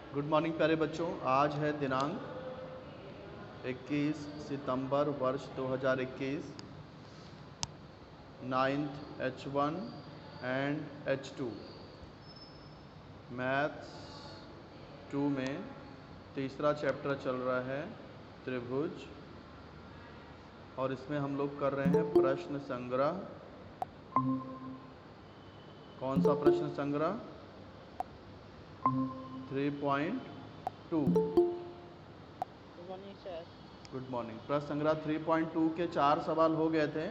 Good morning प्यारे बच्चों। आज है दिनांक 21 सितंबर वर्ष 2021। 9th H1 and H2 maths 2 में तीसरा चैप्टर चल रहा है त्रिभुज, और इसमें हम लोग कर रहे हैं प्रश्न संग्रह। कौन सा प्रश्न संग्रह? 3.2। Good morning. प्रश्न संग्रह 3.2 के 4 सवाल हो गए थे,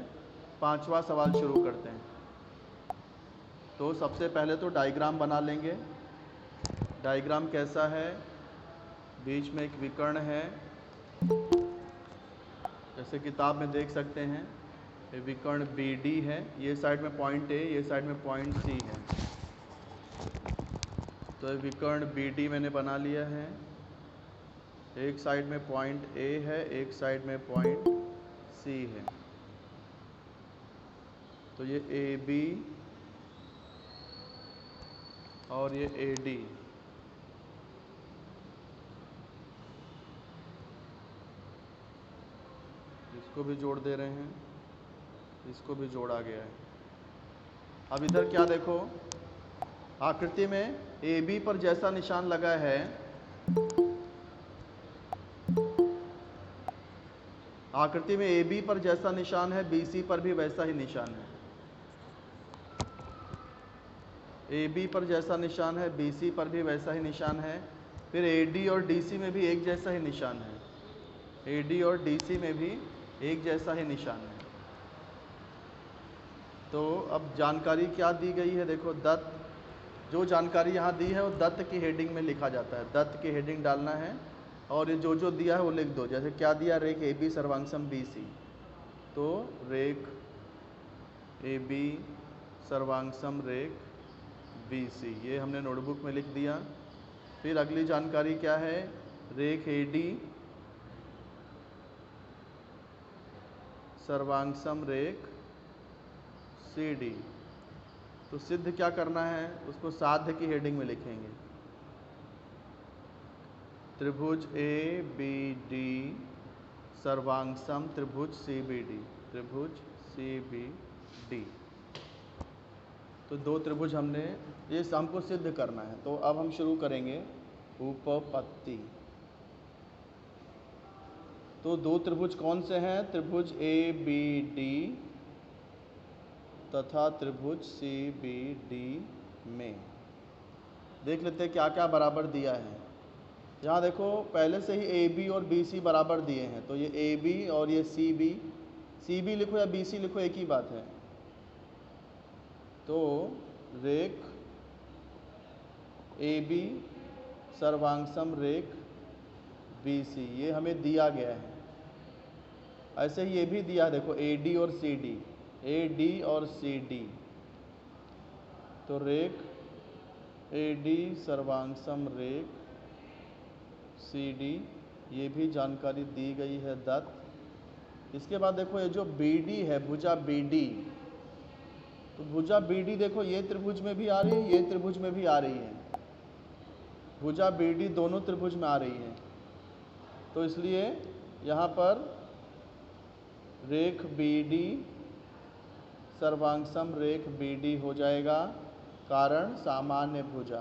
5वां सवाल शुरू करते हैं। तो सबसे पहले तो डायग्राम बना लेंगे। डायग्राम कैसा है? बीच में एक विकर्ण है, जैसे किताब में देख सकते हैं। ये विकर्ण BD है, ये साइड में पॉइंट A, ये साइड में पॉइंट C है। तो ये विकर्ण BD मैंने बना लिया है। एक साइड में पॉइंट A है, एक साइड में पॉइंट C है। तो ये AB और ये AD। इसको भी जोड़ दे रहे हैं, इसको भी जोड़ा गया है। अब इधर क्या देखो, आकृति में AB पर जैसा निशान लगा है, आकृति में AB पर जैसा निशान है, BC पर भी वैसा ही निशान है। AB पर जैसा निशान है, BC पर भी वैसा ही निशान है। फिर AD और DC में भी एक जैसा ही निशान है। AD और DC में भी एक जैसा ही निशान है। तो अब जानकारी क्या दी गई है देखो, दत्त। जो जानकारी यहाँ दी है वो दत्त की हेडिंग में लिखा जाता है। दत्त की हेडिंग डालना है और ये जो दिया है वो लिख दो। जैसे क्या दिया, रेख AB सर्वांगसम BC, तो रेख AB सर्वांगसम रेख BC, ये हमने नोटबुक में लिख दिया। फिर अगली जानकारी क्या है, रेख AD सर्वांगसम रेख CD। तो सिद्ध क्या करना है, उसको साध्य की हेडिंग में लिखेंगे। त्रिभुज ABD सर्वांगसम त्रिभुज CBD, त्रिभुज CBD। तो दो त्रिभुज हमने, ये हमको सिद्ध करना है। तो अब हम शुरू करेंगे उपपत्ति। तो दो त्रिभुज कौन से हैं? त्रिभुज ABD तथा त्रिभुज CBD में देख लेते हैं क्या क्या बराबर दिया है। यहाँ देखो पहले से ही AB और BC बराबर दिए हैं, तो ये AB और ये CB लिखो या BC लिखो एक ही बात है। तो रेख AB सर्वांगसम रेख BC, ये हमें दिया गया है। ऐसे ही ये भी दिया है, देखो AD और CD। तो रेख AD सर्वांगसम रेख CD, ये भी जानकारी दी गई है दत्त। इसके बाद देखो ये जो BD है, भुजा BD, तो भुजा BD देखो ये त्रिभुज में भी आ रही है, ये त्रिभुज में भी आ रही है। भुजा BD दोनों त्रिभुज में आ रही है। तो इसलिए यहाँ पर रेख BD सर्वांगसम रेख BD हो जाएगा, कारण सामान्य भुजा।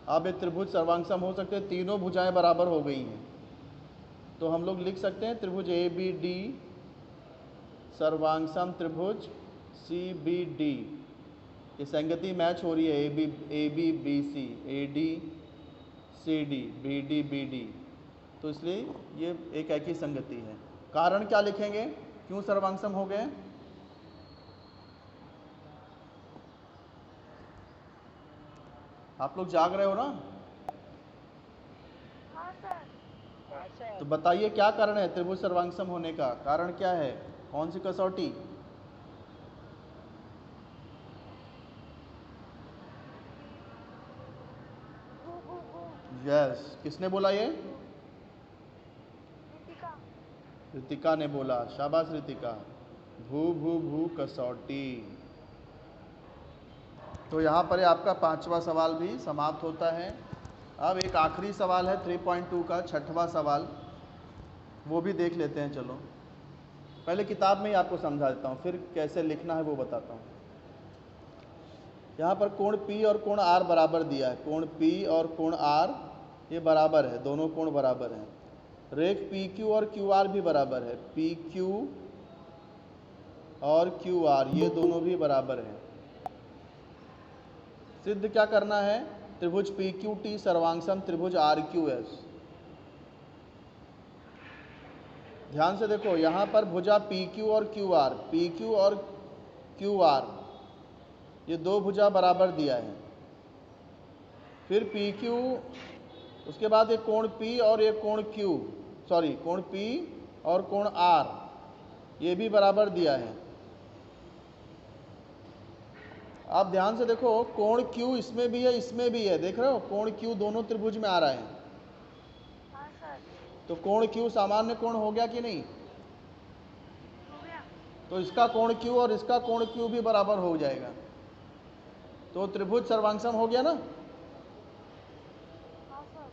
अब ये त्रिभुज सर्वांगसम हो सकते हैं, तीनों भुजाएं बराबर हो गई हैं। तो हम लोग लिख सकते हैं त्रिभुज ABD सर्वांगसम त्रिभुज CBD। ये संगति मैच हो रही है, AB BC, AD CD, BD BD। तो इसलिए ये एक ही संगति है। कारण क्या लिखेंगे, क्यों सर्वांगसम हो गए? आप लोग जाग रहे हो ना? हाँ सर। तो बताइए क्या कारण है त्रिभुज सर्वांगसम होने का? कारण क्या है, कौन सी कसौटी? भू भू भू यस, किसने बोला ये? रितिका। ऋतिका ने बोला, शाबाश ऋतिका। भू भू भू कसौटी। तो यहाँ पर आपका 5वां सवाल भी समाप्त होता है। अब एक आखिरी सवाल है 3.2 का 6वां सवाल, वो भी देख लेते हैं। चलो पहले किताब में ही आपको समझा देता हूँ, फिर कैसे लिखना है वो बताता हूँ। यहाँ पर कोण P और कोण R बराबर दिया है। कोण P और कोण R ये बराबर है, दोनों कोण बराबर हैं। रेख PQ और QR भी बराबर है। PQ और QR ये दोनों भी बराबर हैं। सिद्ध क्या करना है? त्रिभुज PQT सर्वांगसम त्रिभुज RQS। ध्यान से देखो, यहाँ पर भुजा PQ और QR ये दो भुजा बराबर दिया है। फिर PQ, उसके बाद एक कोण P और एक कोण कोण P और कोण R ये भी बराबर दिया है। आप ध्यान से देखो, कोण Q इसमें भी है, इसमें भी है, देख रहे हो? कोण Q दोनों त्रिभुज में आ रहा है। हाँ सर। तो कोण Q सामान्य कोण हो गया कि नहीं? हो गया। तो इसका कोण Q और इसका कोण Q भी बराबर हो जाएगा, तो त्रिभुज सर्वांगसम हो गया ना। हाँ सर।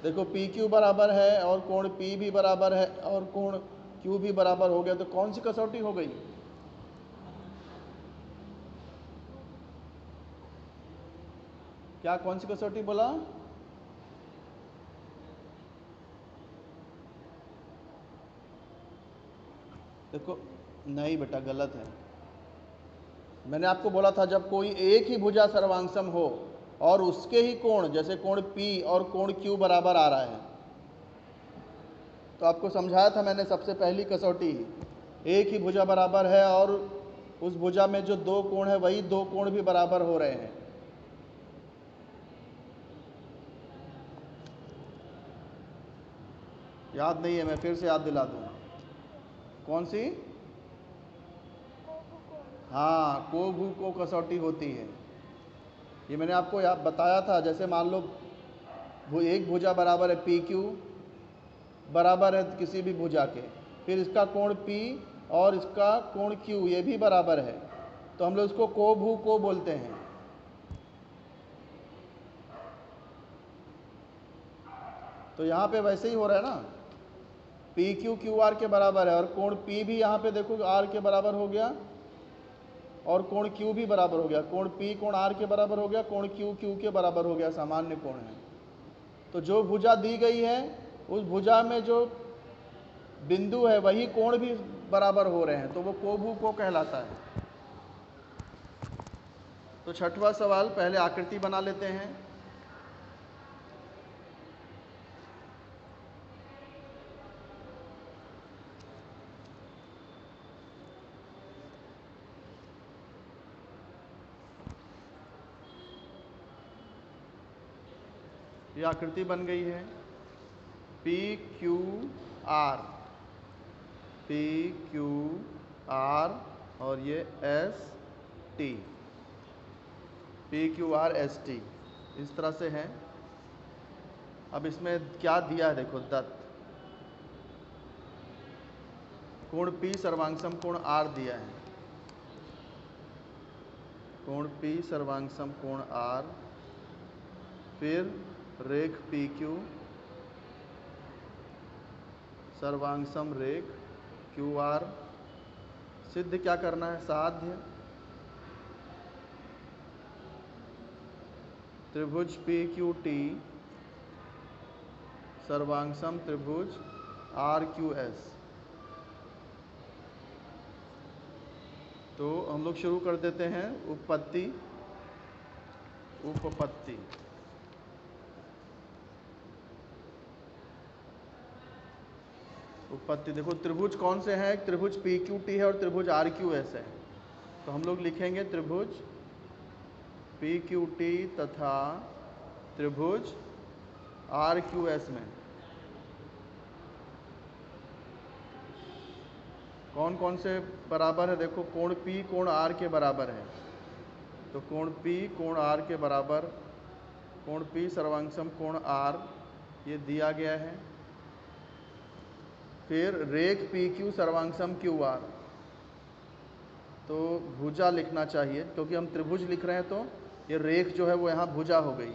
देखो PQ बराबर है और कोण P भी बराबर है और कोण Q भी बराबर हो गया, तो कौन सी कसौटी हो गई? क्या कौन सी कसौटी बोला? देखो नहीं बेटा, गलत है। मैंने आपको बोला था जब कोई एक ही भुजा सर्वांगसम हो और उसके ही कोण, जैसे कोण P और कोण Q बराबर आ रहा है, तो आपको समझाया था मैंने सबसे पहली कसौटी, एक ही भुजा बराबर है और उस भुजा में जो दो कोण है वही दो कोण भी बराबर हो रहे हैं। याद नहीं है, मैं फिर से याद दिला दूँ। कौन सी? हाँ, को भू को कसौटी होती है। ये मैंने आपको बताया था। जैसे मान लो एक भुजा बराबर है PQ बराबर है किसी भी भुजा के, फिर इसका कोण P और इसका कोण Q ये भी बराबर है, तो हम लोग इसको को भू को बोलते हैं। तो यहाँ पे वैसे ही हो रहा है ना, PQ QR के बराबर है और कोण P भी यहाँ पे देखो R के बराबर हो गया और कोण Q भी बराबर हो गया। कोण P कोण R के बराबर हो गया, कोण Q Q के बराबर हो गया, सामान्य कोण है। तो जो भुजा दी गई है उस भुजा में जो बिंदु है वही कोण भी बराबर हो रहे हैं, तो वो कोभु को कहलाता है। तो 6वां सवाल पहले आकृति बना लेते हैं। ये आकृति बन गई है। PQR और ये ST, PQR ST इस तरह से है। अब इसमें क्या दिया है देखो, दत्त कोण P सर्वांगसम कोण R दिया है। कोण P सर्वांगसम कोण R, फिर रेख PQ सर्वांगसम रेख QR। सिद्ध क्या करना है? साध्य त्रिभुज PQT सर्वांगसम त्रिभुज RQS। तो हम लोग शुरू कर देते हैं। उपपत्ति देखो, त्रिभुज कौन से हैं? त्रिभुज PQT है और त्रिभुज RQS है। तो हम लोग लिखेंगे त्रिभुज PQT तथा त्रिभुज RQS में कौन कौन से बराबर है? देखो, कोण P कोण R के बराबर है, तो कोण P कोण R के बराबर, कोण P सर्वांगसम कोण R ये दिया गया है। फिर रेख PQ सर्वांगसम QR, तो भुजा लिखना चाहिए क्योंकि हम त्रिभुज लिख रहे हैं, तो ये रेख जो है वो यहाँ भुजा हो गई,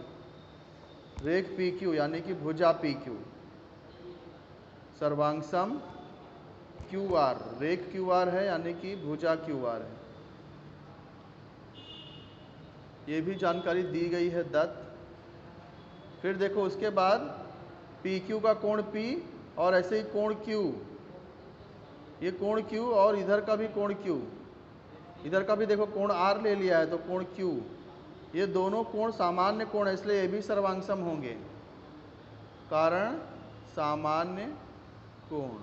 रेख पी क्यू यानी कि भुजा पी क्यू, सर्वांगसम क्यू आर, रेख क्यू आर है यानी कि भुजा क्यू आर है। ये भी जानकारी दी गई है दत्त। फिर देखो उसके बाद पी क्यू का कोण पी और ऐसे ही कोण क्यू, ये कोण क्यू और इधर का भी कोण क्यू, इधर का भी देखो कोण आर ले लिया है तो कोण क्यू, ये दोनों कोण सामान्य कोण है इसलिए ये भी सर्वांगसम होंगे, कारण सामान्य कोण।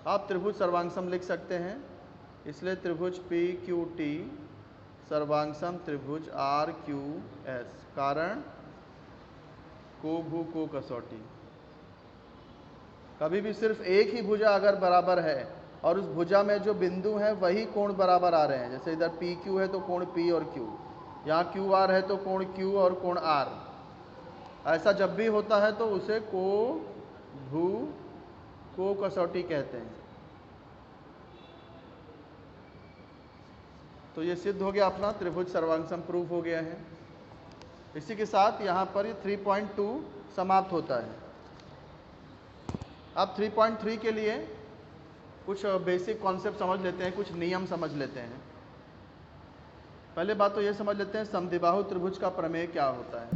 आप त्रिभुज सर्वांगसम लिख सकते हैं, इसलिए त्रिभुज पी क्यू टी सर्वांगसम त्रिभुज आर क्यू एस, कारण को भू को कसौटी। कभी भी सिर्फ एक ही भुजा अगर बराबर है और उस भुजा में जो बिंदु हैं वही कोण बराबर आ रहे हैं, जैसे इधर पी क्यू है तो कोण पी और क्यू, यहाँ क्यू आर है तो कोण क्यू और कोण आर, ऐसा जब भी होता है तो उसे को भू को कसौटी कहते हैं। तो ये सिद्ध हो गया, अपना त्रिभुज सर्वांगसम प्रूव हो गया है। इसी के साथ यहाँ पर ये 3.2 समाप्त होता है। अब 3.3 के लिए कुछ बेसिक कॉन्सेप्ट समझ लेते हैं, कुछ नियम समझ लेते हैं। पहले बात तो ये समझ लेते हैं समद्विबाहु त्रिभुज का प्रमेय क्या होता है।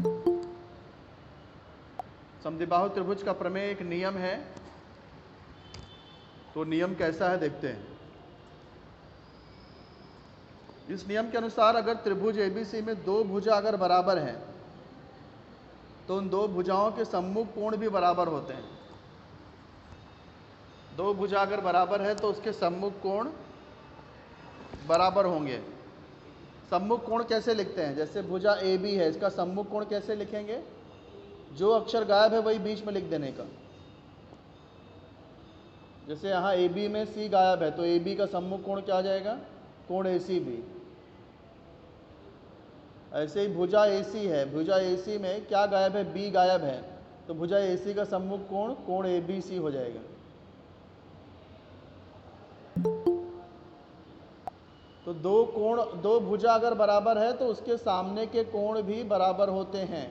समद्विबाहु त्रिभुज का प्रमेय एक नियम है, तो नियम कैसा है देखते हैं। इस नियम के अनुसार अगर त्रिभुज एबीसी में दो भुजा अगर बराबर हैं तो उन दो भुजाओं के सम्मुख कोण भी बराबर होते हैं। दो भुजा अगर बराबर है तो उसके सम्मुख कोण बराबर होंगे। सम्मुख कोण कैसे लिखते हैं, जैसे भुजा ए बी है, इसका सम्मुख कोण कैसे लिखेंगे, जो अक्षर गायब है वही बीच में लिख देने का। जैसे यहाँ ए बी में सी गायब है तो ए बी का सम्मुख कोण क्या आ जाएगा, कोण ए सी बी। ऐसे ही भुजा ए सी है, भुजा ए सी में क्या गायब है, बी गायब है, तो भुजा ए सी का सम्मुख कोण कोण ए बी सी हो जाएगा। तो दो भुजा अगर बराबर है तो उसके सामने के कोण भी बराबर होते हैं।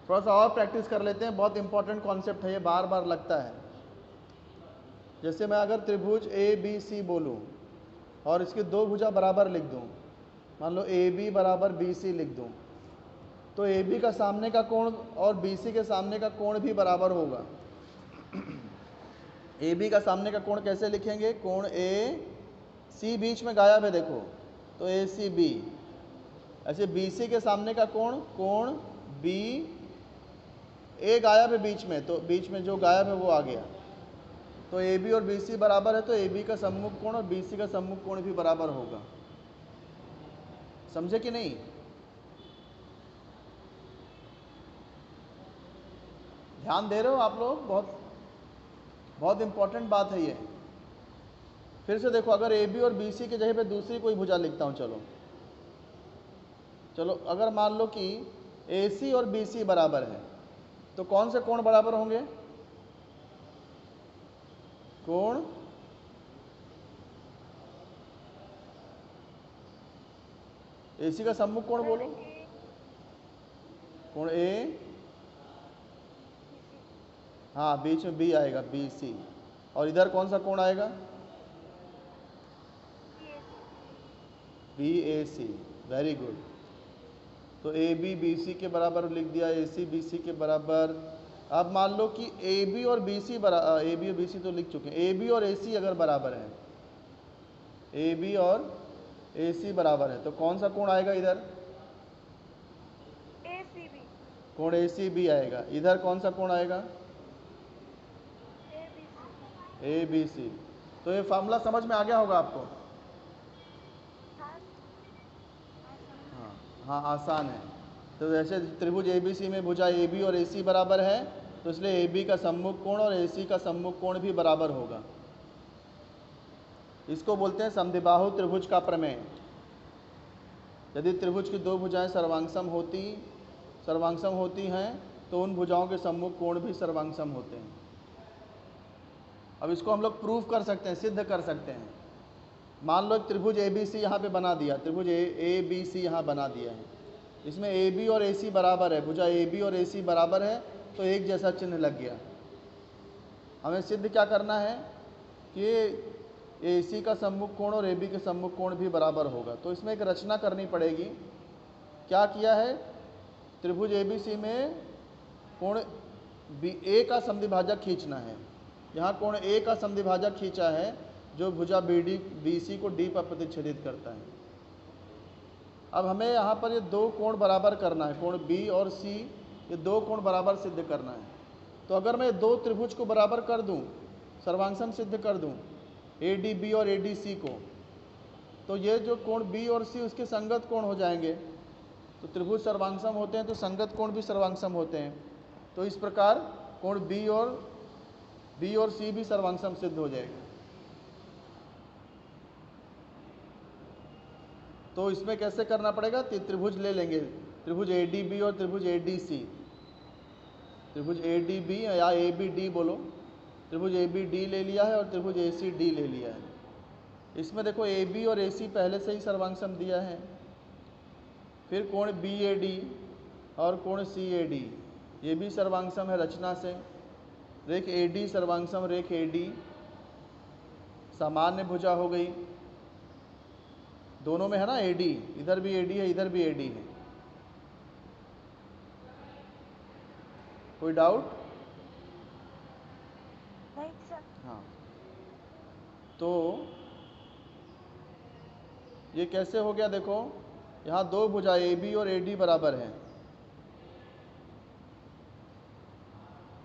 थोड़ा सा और प्रैक्टिस कर लेते हैं, बहुत इंपॉर्टेंट कॉन्सेप्ट है ये, बार बार लगता है। जैसे मैं अगर त्रिभुज ए बी सी बोलूं और इसकी दो भुजा बराबर लिख दूं, मान लो ए बी बराबर बी सी लिख दूं, तो ए बी का सामने का कोण और बी सी के सामने का कोण भी बराबर होगा। ए बी का सामने का कोण कैसे लिखेंगे, कोण ए सी बीच में गायब है देखो, तो ए सी बी। ऐसे बी सी के सामने का कोण कोण बी ए गायब है बीच में, तो बीच में जो गायब है वो आ गया। तो ए बी और बी सी बराबर है तो ए बी का सम्मुख कोण और बी सी का सम्मुख कोण भी बराबर होगा। समझे कि नहीं? ध्यान दे रहे हो आप लोग? बहुत बहुत इंपॉर्टेंट बात है ये। फिर से देखो, अगर ए बी और बी सी के जगह पे दूसरी कोई भुजा लिखता हूँ, चलो अगर मान लो कि ए सी और बी सी बराबर है तो कौन से कोण बराबर होंगे, कोण ए सी का सम्मुख कोण बोलो, कोण ए, हाँ बीच में बी आएगा बी सी, और इधर कौन सा कोण आएगा, B A C. Very good. तो ए बी बी सी के बराबर लिख दिया, ए सी बी सी के बराबर। अब मान लो कि ए बी और बी सी ए बी और बी सी तो लिख चुके हैं, ए बी और ए सी अगर बराबर है, ए बी और ए सी बराबर है तो कौन सा कोण आएगा इधर, ए सी बी, कोण ए सी बी आएगा। इधर कौन सा कोण आएगा, ए बी सी। तो ये फॉर्मूला समझ में आ गया होगा आपको? हाँ आसान है। तो जैसे त्रिभुज ए बी सी में भुजा ए बी और ए सी बराबर है तो इसलिए ए बी का सम्मुख कोण और ए सी का सम्मुख कोण भी बराबर होगा। इसको बोलते हैं समद्विबाहु त्रिभुज का प्रमेय। यदि त्रिभुज की दो भुजाएं सर्वांगसम होती हैं तो उन भुजाओं के सम्मुख कोण भी सर्वांगसम होते हैं। अब इसको हम लोग प्रूफ कर सकते हैं, सिद्ध कर सकते हैं। मान लो एक त्रिभुज ए बी सी यहाँ पे बना दिया, त्रिभुज ए बी सी यहाँ बना दिया है, इसमें ए बी और ए सी बराबर है, भुजा ए बी और ए सी बराबर है, तो एक जैसा चिन्ह लग गया। हमें सिद्ध क्या करना है कि ए सी का सम्मुख कोण और ए बी के सम्मुख कोण भी बराबर होगा। तो इसमें एक रचना करनी पड़ेगी। क्या किया है, त्रिभुज ए बी सी में कोण बी ए का समद्विभाजक खींचना है। यहाँ कोण ए का समद्विभाजक खींचा है जो भुजा बी डी बी सी को डी पर प्रतिच्छेदित करता है। अब हमें यहाँ पर ये दो कोण बराबर करना है, कोण बी और सी, ये दो कोण बराबर सिद्ध करना है। तो अगर मैं दो त्रिभुज को बराबर कर दूँ, सर्वांगसम सिद्ध कर दूँ ए डी बी और ए डी सी को, तो ये जो कोण बी और सी उसके संगत कोण हो जाएंगे। तो त्रिभुज सर्वांगसम होते हैं तो संगत कोण भी सर्वांगसम होते हैं। तो इस प्रकार कोण बी और सी भी सर्वांगसम सिद्ध हो जाएगा। तो इसमें कैसे करना पड़ेगा, त्रिभुज ले लेंगे, त्रिभुज ए डी बी और त्रिभुज ए डी सी, त्रिभुज ए डी बी या ए बी डी बोलो, त्रिभुज ए बी डी ले लिया है और त्रिभुज ए सी डी ले लिया है। इसमें देखो ए बी और ए सी पहले से ही सर्वांगसम दिया है। फिर कोण बी ए डी और कोण सी ए डी, ये भी सर्वांगसम है रचना से। रेख ए डी सर्वांगसम रेख ए डी, सामान्य भुजा हो गई, दोनों में है ना ए डी, इधर भी ए डी है इधर भी ए डी है। कोई डाउट? नहीं सर। हाँ, तो ये कैसे हो गया, देखो यहाँ दो भुजा ए बी और ए डी बराबर है,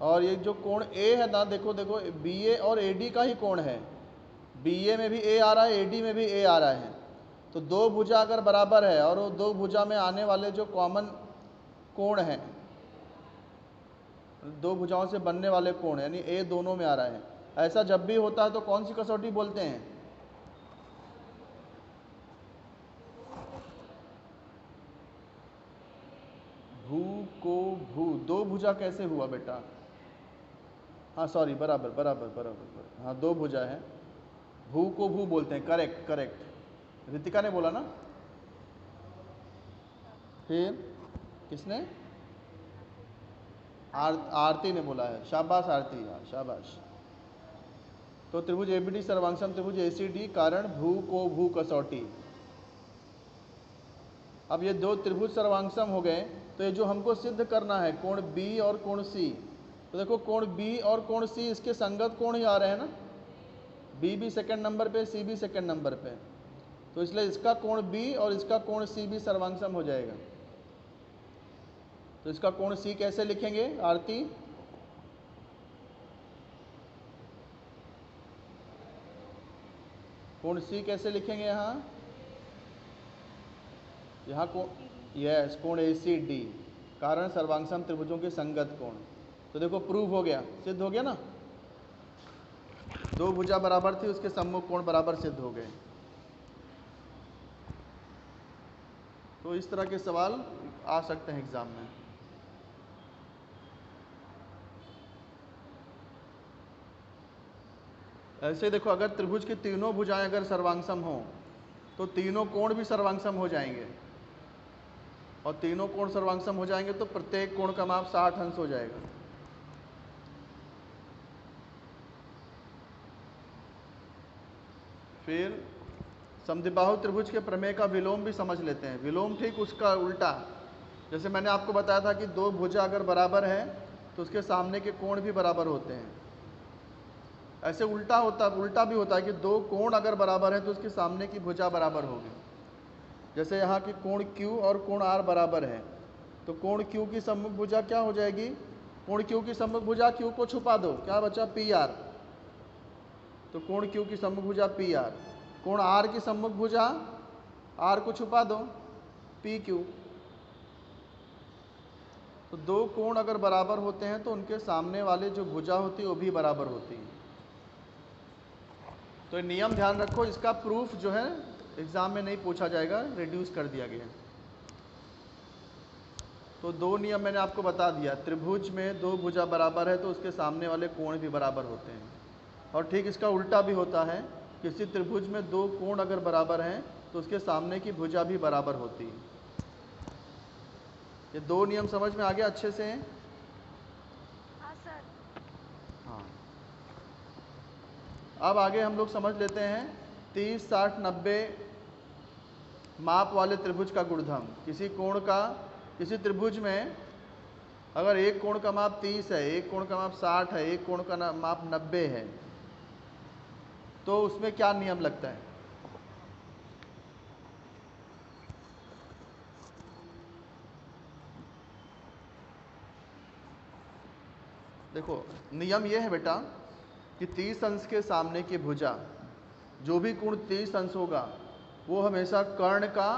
और ये जो कोण ए है ना, देखो देखो बी ए और ए डी का ही कोण है, बी ए में भी ए आ रहा है, ए डी में भी ए आ रहा है। तो दो भुजा अगर बराबर है और वो दो भुजा में आने वाले जो कॉमन कोण हैं, दो भुजाओं से बनने वाले कोण यानी ए दोनों में आ रहा है, ऐसा जब भी होता है तो कौन सी कसौटी बोलते हैं? भू को भू, दो भुजा कैसे हुआ बेटा? हाँ सॉरी, बराबर बराबर बराबर, हाँ दो भुजा है, भू को भू बोलते हैं, करेक्ट करेक्ट, रितिका ने बोला ना। फिर किसने? आरती ने बोला है, शाबाश आरती, हाँ शाबाश। तो त्रिभुज एबीडी सर्वांगसम त्रिभुज एसीडी, कारण भू को भू कसौटी। अब ये दो त्रिभुज सर्वांगसम हो गए, तो ये जो हमको सिद्ध करना है कोण बी और कोण सी, तो देखो कोण बी और कोण सी इसके संगत कोण ही आ रहे हैं ना, बी भी सेकंड नंबर पे, सी भी सेकंड नंबर पे, तो इसलिए इसका कोण बी और इसका कोण सी भी सर्वांगसम हो जाएगा। तो इसका कोण सी कैसे लिखेंगे आरती? कोण सी कैसे लिखेंगे यहाँ? यहाँ कोण, यस, कोण ए सी डी, कारण सर्वांगसम त्रिभुजों के संगत कोण। तो देखो प्रूव हो गया, सिद्ध हो गया ना, दो भुजा बराबर थी उसके सम्मुख कोण बराबर सिद्ध हो गए। तो इस तरह के सवाल आ सकते हैं एग्जाम में। ऐसे देखो, अगर त्रिभुज की तीनों भुजाएं अगर सर्वांगसम हो तो तीनों कोण भी सर्वांगसम हो जाएंगे, और तीनों कोण सर्वांगसम हो जाएंगे तो प्रत्येक कोण का माप 60 अंश हो जाएगा। फिर समद्विबाहु त्रिभुज के प्रमेय का विलोम भी समझ लेते हैं। विलोम ठीक उसका उल्टा, जैसे मैंने आपको बताया था कि दो भुजा अगर बराबर है तो उसके सामने के कोण भी बराबर होते हैं। ऐसे उल्टा भी होता है कि दो कोण अगर बराबर है तो उसके सामने की भुजा बराबर होगी। जैसे यहाँ की कोण Q और कोण R बराबर है, तो कोण Q की सम्मुख भुजा क्या हो जाएगी? कोण Q की सम्मुख भुजा Q को छुपा दो, क्या बचा? PR। तो कोण Q की सम्मुख भुजा PR, कोण R की सम्मुख भुजा R को छुपा दो, PQ। तो दो कोण अगर बराबर होते हैं तो उनके सामने वाले जो भुजा होती है वो भी बराबर होती है। तो ये नियम ध्यान रखो, इसका प्रूफ जो है एग्जाम में नहीं पूछा जाएगा, रिड्यूस कर दिया गया। तो दो नियम मैंने आपको बता दिया, त्रिभुज में दो भुजा बराबर है तो उसके सामने वाले कोण भी बराबर होते हैं, और ठीक इसका उल्टा भी होता है किसी त्रिभुज में दो कोण अगर बराबर हैं तो उसके सामने की भुजा भी बराबर होती है। ये दो नियम समझ में आ गया अच्छे से? हाँ सर। हाँ। अब आगे हम लोग समझ लेते हैं 30, 60, 90 माप वाले त्रिभुज का गुणधर्म। किसी कोण का, किसी त्रिभुज में अगर एक कोण का माप 30 है, एक कोण का माप 60 है, एक कोण का माप 90 है, तो उसमें क्या नियम लगता है? देखो, नियम यह है बेटा कि 30 अंश के सामने की भुजा, जो भी कोण 30 अंश होगा वो हमेशा कर्ण का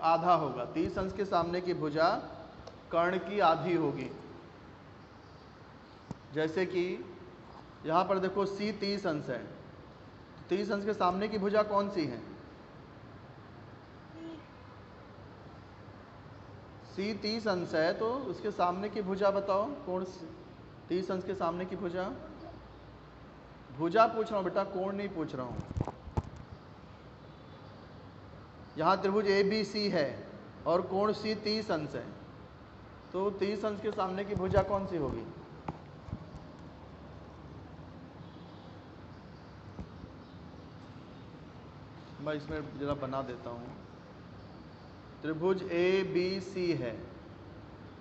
आधा होगा। 30 अंश के सामने की भुजा कर्ण की आधी होगी। जैसे कि यहाँ पर देखो C 30 अंश है, 30 अंश के सामने की भुजा कौन सी है? C 30 अंश है, तो उसके सामने की भुजा बताओ। कोण 30 अंश के सामने की भुजा, भुजा पूछ रहा हूँ बेटा, कोण नहीं पूछ रहा हूँ। यहाँ त्रिभुज ABC है और कोण C 30 अंश है, तो 30 अंश के सामने की भुजा कौन सी होगी? मैं इसमें जरा बना देता हूँ। त्रिभुज ABC है,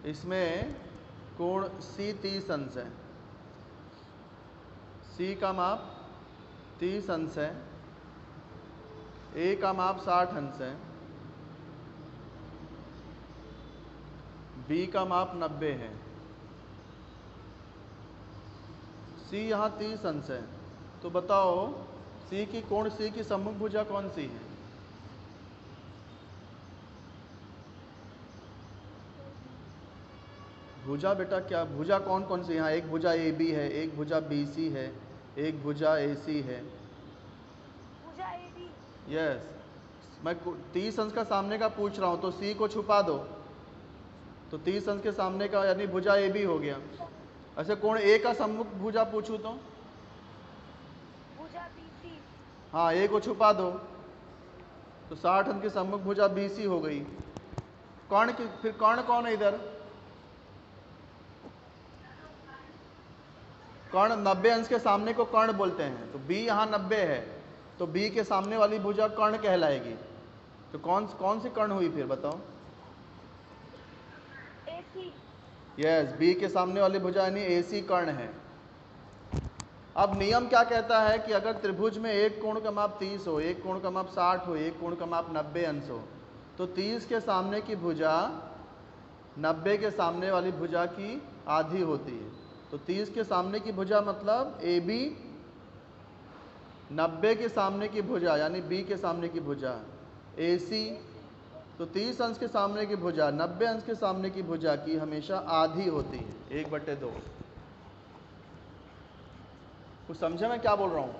इसमें कोण C 30 अंश है, C का माप 30 अंश है, A का माप 60 अंश है, B का माप 90 है, C यहाँ 30 अंश है। तो बताओ कोण C की सम्मुख भुजा कौन सी है? भुजा बेटा क्या, भुजा कौन कौन सी? यहाँ एक भुजा AB है, एक भुजा BC है, एक भुजा AC है। भुजा AB। यस, मैं 30 अंश का सामने का पूछ रहा हूँ, तो C को छुपा दो, तो 30 अंश के सामने का यानी भुजा AB हो गया। ऐसे कोण A का सम्मुख भुजा पूछूं तो? भुजा BC। हाँ, A को छुपा दो, तो 60 अंश की सम्मुख भुजा BC हो गई। कर्ण की, फिर कर्ण कौन है इधर? कर्ण 90 अंश के सामने को कर्ण बोलते हैं, तो B यहाँ 90 है, तो B के सामने वाली भुजा कर्ण कहलाएगी। तो कौन कौन सी कर्ण हुई फिर बताओ? AC। यस, B के सामने वाली भुजा यानी AC कर्ण है। अब नियम क्या कहता है कि अगर त्रिभुज में एक कोण का माप 30 हो, एक कोण का माप 60 हो, एक कोण का माप 90 अंश हो, तो 30 के सामने की भुजा 90 के सामने वाली भुजा की आधी होती है। तो 30 के सामने की भुजा मतलब AB, 90 के सामने की भुजा यानी B के सामने की भुजा AC। तो 30 अंश के सामने की भुजा 90 अंश के सामने की भुजा की हमेशा आधी होती है, 1/2। कुछ समझे मैं क्या बोल रहा हूँ?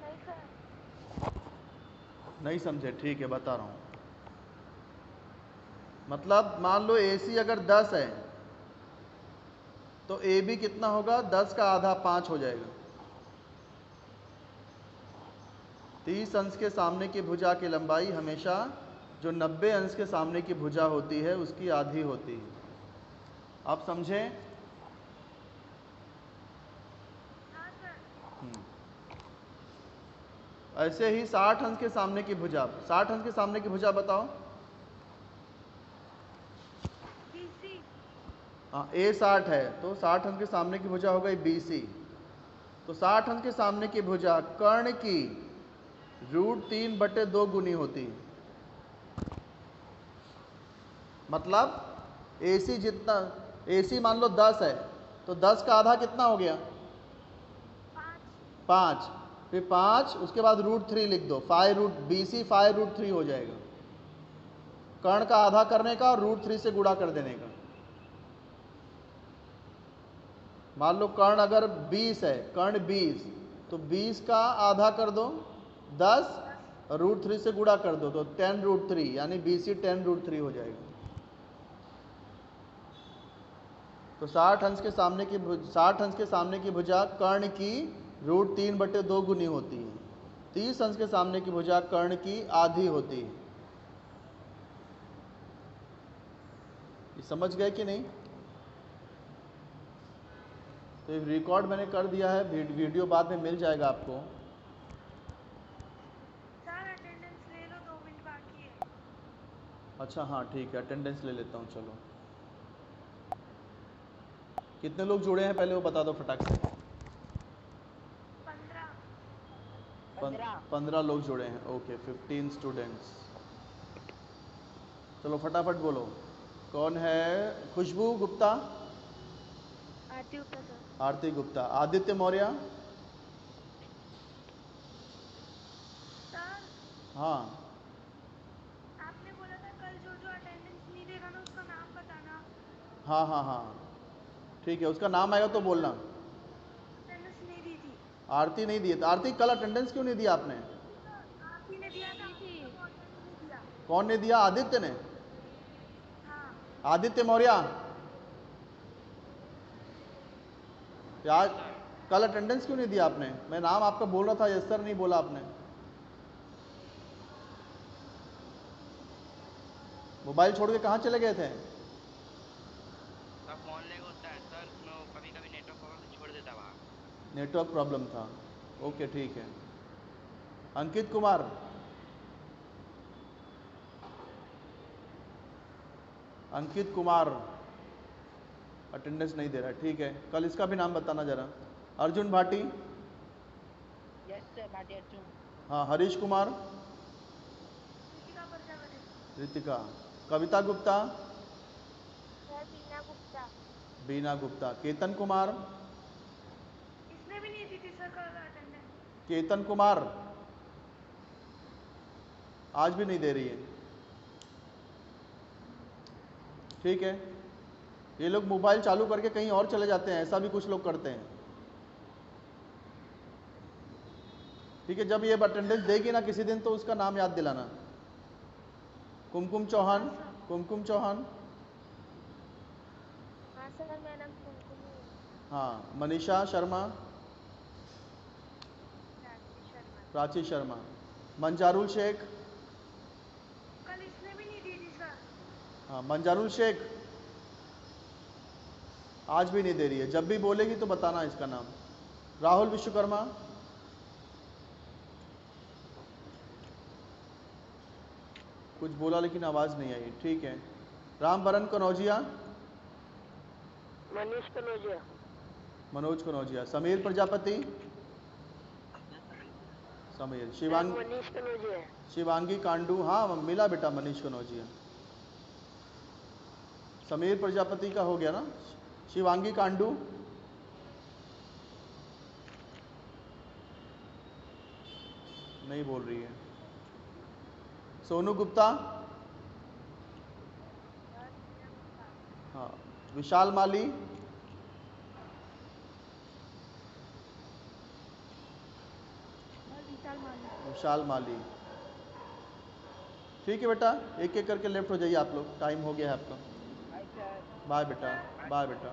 नहीं सर। नहीं समझे? ठीक है, बता रहा हूँ। मतलब मान लो AC अगर 10 है, तो AB कितना होगा? 10 का आधा 5 हो जाएगा। 30 अंश के सामने की भुजा की लंबाई हमेशा जो 90 अंश के सामने की भुजा होती है उसकी आधी होती है। आप समझे? हाँ सर। ऐसे ही 60 अंश के सामने की भुजा, 60 अंश के सामने की भुजा बताओ। BC। हाँ, A 60 है, तो 60 अंश के सामने की भुजा हो गई BC। तो 60 अंश के सामने की भुजा कर्ण की √3/2 गुनी होती है। मतलब AC जितना, AC मान लो 10 है, तो 10 का आधा कितना हो गया? 5। फिर 5, उसके बाद √3 लिख दो, BC 5√3 हो जाएगा। कर्ण का आधा करने का और √3 से गुणा कर देने का। मान लो कर्ण अगर 20 है, कर्ण 20, तो 20 का आधा कर दो 10, और √3 से गुणा कर दो तो 10√3 यानी BC 10√3 हो जाएगा। तो 60 अंश के सामने की भुजा कर्ण की √3/2 गुनी होती है। 30 अंश के सामने की भुजा कर्ण की आधी होती है। ये समझ गए कि नहीं? तो ये रिकॉर्ड मैंने कर दिया है, वीडियो बाद में मिल जाएगा आपको। सर अटेंडेंस ले लो, 2 मिनट बाकी है। अच्छा हाँ ठीक है, अटेंडेंस ले लेता हूँ। चलो कितने लोग जुड़े हैं पहले वो बता दो फटाक से। 15। 15 लोग जुड़े हैं। Okay, 15 students. चलो फटाफट बोलो, कौन है? खुशबू गुप्ता, आरती गुप्ता सर। आरती गुप्ता, आदित्य मौर्य। सर हाँ आपने बोला था कल जो जो अटेंडेंस नहीं देगा ना उसका नाम बताना। हाँ हाँ हाँ ठीक है, उसका नाम आएगा तो बोलना। अटेंडेंस नहीं दी थी। आरती नहीं दी है? तो आरती कल अटेंडेंस क्यों नहीं दिया आपने? आरती ने दिया था, मौर्य ने नहीं दिया। कौन ने दिया? आदित्य ने? हाँ आदित्य मौर्य, आज कल अटेंडेंस क्यों नहीं दिया आपने? मैं नाम आपका बोल रहा था, यस सर नहीं बोला आपने। मोबाइल छोड़ के कहाँ चले गए थे? सर फोन लेके होता है सर, मैं कभी कभी नेटवर्क प्रॉब्लम से छोड़ देता वहाँ। नेटवर्क प्रॉब्लम था। ओके ठीक है। अंकित कुमार, अंकित कुमार अटेंडेंस नहीं दे रहा है, ठीक है। कल इसका भी नाम बताना जरा। Arjun Bhati, yes sir, Bhati Arjun. हाँ। हरीश कुमार, ऋतिका प्रजापति। रितिका। कविता गुप्ता, सर बीना गुप्ता। बीना गुप्ता। केतन कुमार, इसने भी नहीं दी थी सर कल अटेंडेंस। केतन कुमार आज भी नहीं दे रही है, ठीक है। ये लोग मोबाइल चालू करके कहीं और चले जाते हैं, ऐसा भी कुछ लोग करते हैं, ठीक है। जब ये अटेंडेंस देगी ना किसी दिन तो उसका नाम याद दिलाना। कुमकुम चौहान, कुमकुम चौहान, हाँ सर मेरा नाम कुमकुम ही है। हाँ। मनीषा शर्मा, राशि शर्मा। प्राची शर्मा। मंजारुल शेख, कल इसने भी नहीं दी थी सर। हाँ। मंजारुल शेख आज भी नहीं दे रही है, जब भी बोलेगी तो बताना इसका नाम। राहुल विश्वकर्मा, कुछ बोला लेकिन आवाज़ नहीं आई, ठीक है। रामबरन कनौजिया, मनीष कनौजिया। मनोज कनौजिया। समीर प्रजापति, समीर। मनीष कनौजिया। शिवांगी कांडू, हाँ मिला बेटा मनीष कनौजिया। समीर प्रजापति का हो गया ना। शिवांगी कांडू, नहीं बोल रही है। सोनू गुप्ता, सर बीना गुप्ता। हाँ। विशाल माली, सर विशाल माली। विशाल माली, ठीक है बेटा। एक एक करके लेफ्ट हो जाइए आप लोग, टाइम हो गया है आपका। Hi sir. बाय बेटा, बाय बेटा।